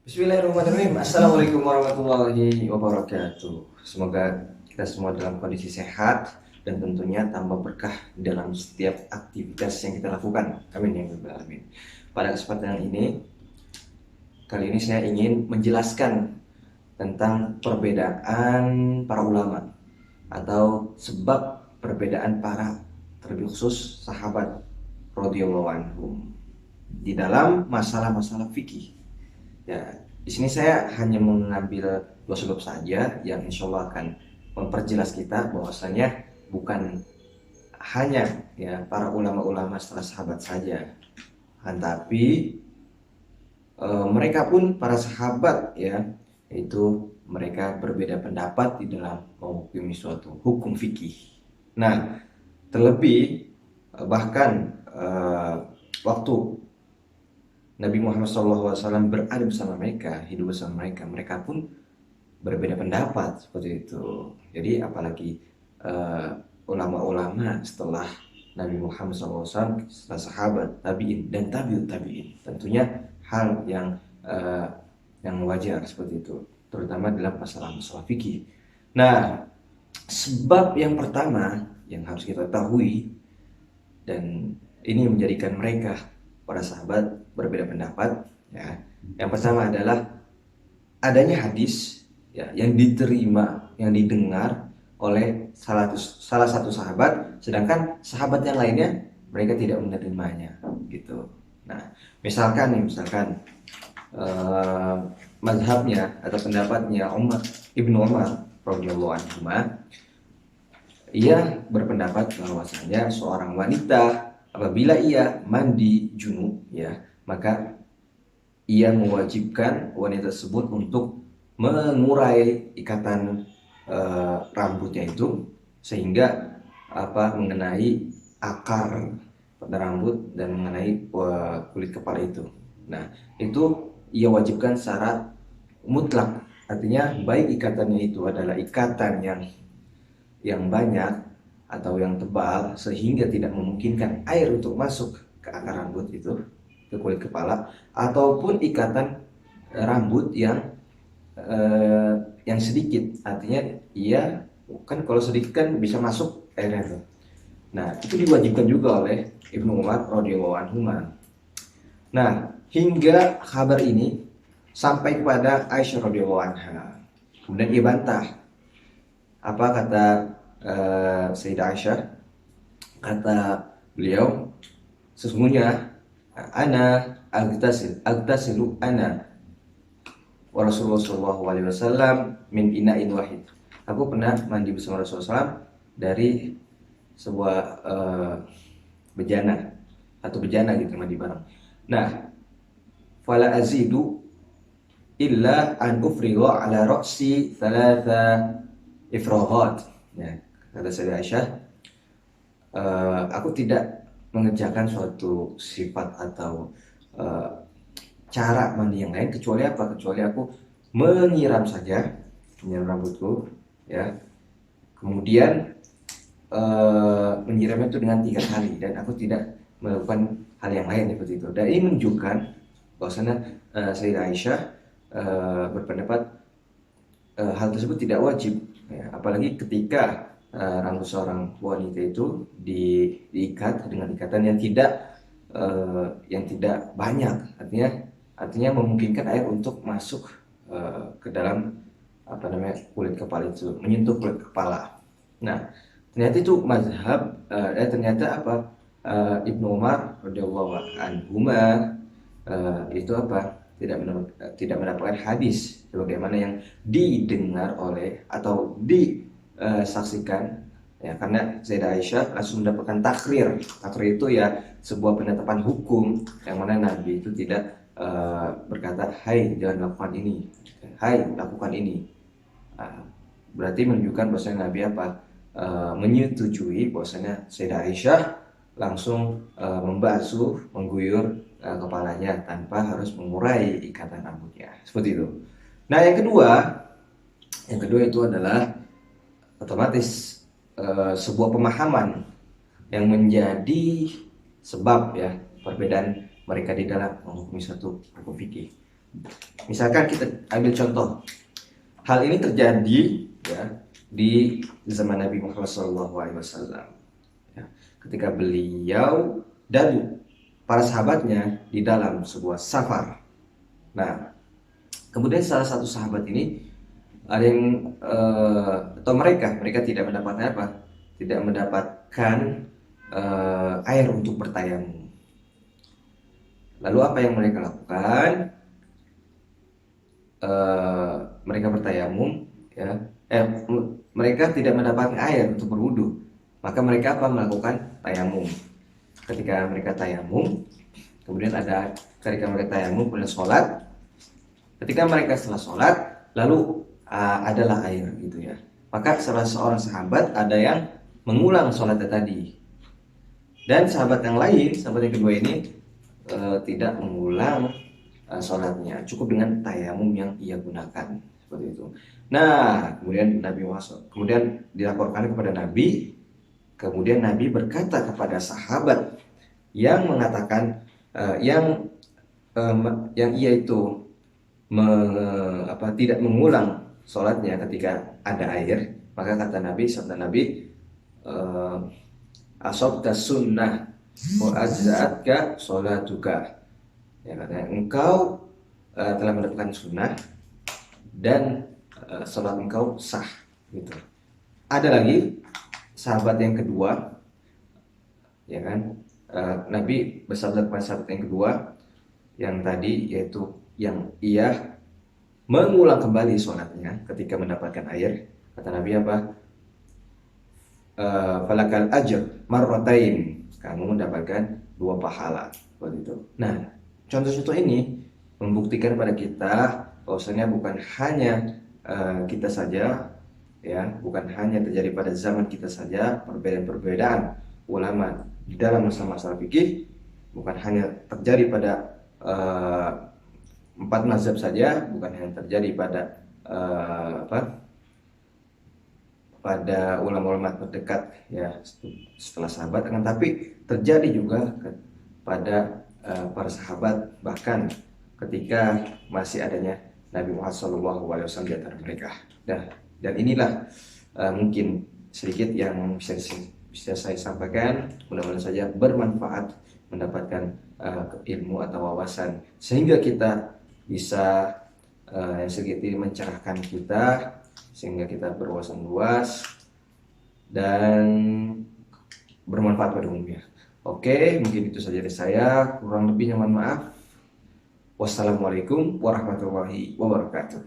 Bismillahirrahmanirrahim. Assalamualaikum warahmatullahi wabarakatuh. Semoga kita semua dalam kondisi sehat dan tentunya tambah berkah dalam setiap aktivitas yang kita lakukan. Amin ya rabbal alamin. Pada kesempatan ini, kali ini saya ingin menjelaskan tentang perbedaan para ulama atau sebab perbedaan para, terlebih khusus sahabat radhiyallahu anhum di dalam masalah-masalah fikih. Ya, di sini saya hanya mengambil dua sebab saja yang insya Allah akan memperjelas kita bahwasanya bukan hanya ya para ulama-ulama setelah sahabat saja, tapi mereka pun para sahabat ya, itu mereka berbeda pendapat di dalam menghukumi suatu hukum fikih. Nah, terlebih bahkan waktu Nabi Muhammad SAW berada bersama mereka, hidup bersama mereka, mereka pun berbeda pendapat seperti itu. Jadi apalagi ulama-ulama setelah Nabi Muhammad SAW, setelah sahabat, tabiin dan tabiut tabiin, tentunya hal yang wajar seperti itu, terutama dalam masalah-masalah fikih. Nah, sebab yang pertama yang harus kita ketahui dan ini menjadikan mereka para sahabat berbeda pendapat ya. Yang pertama adalah adanya hadis ya yang diterima, yang didengar oleh salah satu sahabat, sedangkan sahabat yang lainnya mereka tidak menerimanya gitu. Nah, misalkan mazhabnya atau pendapatnya Ibnu Umar radhiyallahu anhu, ia berpendapat bahwasanya seorang wanita apabila ia mandi junub ya, maka ia mewajibkan wanita tersebut untuk mengurai ikatan rambutnya itu sehingga mengenai akar pada rambut dan mengenai kulit kepala itu. Nah, itu ia wajibkan secara mutlak. Artinya baik ikatannya itu adalah ikatan yang banyak atau yang tebal sehingga tidak memungkinkan air untuk masuk ke akar rambut itu, ke kulit kepala, ataupun ikatan rambut yang sedikit, artinya iya kan kalau sedikit kan bisa masuk airnya tuh. Nah, itu diwajibkan juga oleh Ibnu Umar radhiyallahu anhu. Nah, hingga kabar ini sampai kepada Aisyah radhiyallahu anha. Kemudian ia bantah. Apa kata Sayyidah Aisyah? Kata beliau, sesungguhnya ana agtasilu ana wa Rasulullah sallallahu alaihi wasallam min ina'in wahid. Aku pernah mandi bersama Rasulullah SAW dari sebuah bejana atau bejana gitu, mandi bareng. Nah, fala azidu illa an ufrigha ala ra'si thalatha ifraghat. Ya, kata Sayyidah Aisyah, aku tidak mengerjakan suatu sifat atau cara mandi yang lain kecuali apa? Kecuali aku menyiram saja, menyiram rambutku, ya. Kemudian menyiramnya itu dengan 3 kali dan aku tidak melakukan hal yang lain seperti itu. Dan ini menunjukkan bahwasanya Sayyidah Aisyah berpendapat hal tersebut tidak wajib, ya. Apalagi ketika rambut seorang wanita itu diikat dengan ikatan yang tidak banyak, artinya memungkinkan air untuk masuk ke dalam kulit kepala itu, menyentuh kulit kepala. Nah, ternyata itu mazhab Ibnu Umar radhiyallahu anhu itu tidak mendapatkan hadis sebagaimana yang didengar oleh atau disaksikan ya, karena Sayyidah Aisyah langsung mendapatkan takrir itu ya sebuah penetapan hukum yang mana Nabi itu tidak berkata hai jangan lakukan ini, hai lakukan ini. Berarti menunjukkan bahwasanya Nabi menyetujui bahwasanya Sayyidah Aisyah langsung membasuh, mengguyur kepalanya tanpa harus mengurai ikatan rambutnya, seperti itu. Nah, yang kedua itu adalah otomatis sebuah pemahaman yang menjadi sebab ya perbedaan mereka di dalam menghukumi suatu hukum fikih. Misalkan kita ambil contoh, hal ini terjadi ya di zaman Nabi Muhammad SAW, ya, ketika beliau dan para sahabatnya di dalam sebuah safar. Nah, kemudian salah satu sahabat ini ada yang atau mereka tidak mendapatkan apa? Tidak mendapatkan air untuk bertayamum. Lalu apa yang mereka lakukan? Mereka bertayamum, ya. Mereka tidak mendapatkan air untuk berwudu. Maka mereka apa? Melakukan tayamum. Ketika mereka tayamum, kemudian mereka tayamum kemudian sholat. Ketika mereka setelah sholat, lalu adalah air gitu ya. Maka salah seorang sahabat ada yang mengulang sholatnya tadi. Dan sahabat yang lain, sahabat yang kedua ini tidak mengulang sholatnya, cukup dengan tayamum yang ia gunakan seperti itu. Nah, kemudian dilaporkan kepada Nabi. Kemudian Nabi berkata kepada sahabat yang mengatakan yang ia itu tidak mengulang sholatnya ketika ada air, maka kata Nabi, sabda Nabi, asabta sunnah wa ajza'atka sholatuka. Ya, katanya engkau telah mendapatkan sunnah dan sholat engkau sah gitu. Ada lagi sahabat yang kedua, ya kan, Nabi bersabda kepada sahabat yang kedua yang tadi, yaitu yang ia mengulang kembali sholatnya ketika mendapatkan air. Kata Nabi apa? Falakal ajr marratain, kamu mendapatkan 2 pahala seperti itu. Nah, contoh-contoh ini membuktikan pada kita bahwasanya bukan hanya kita saja, ya, bukan hanya terjadi pada zaman kita saja perbedaan-perbedaan ulama di dalam masalah-masalah fikih, bukan hanya terjadi pada 4 mazhab saja, bukan hanya terjadi pada pada ulama-ulama terdekat ya setelah sahabat, tapi terjadi juga pada para sahabat, bahkan ketika masih adanya Nabi Muhammad SAW di antara mereka. Dan inilah mungkin sedikit yang bisa saya sampaikan. Mudah-mudahan saja bermanfaat, mendapatkan ilmu atau wawasan, sehingga kita bisa sedikit mencerahkan kita, sehingga kita berwawasan luas dan bermanfaat pada umumnya. Oke, mungkin itu saja dari saya. Kurang lebihnya mohon maaf. Wassalamualaikum warahmatullahi wabarakatuh.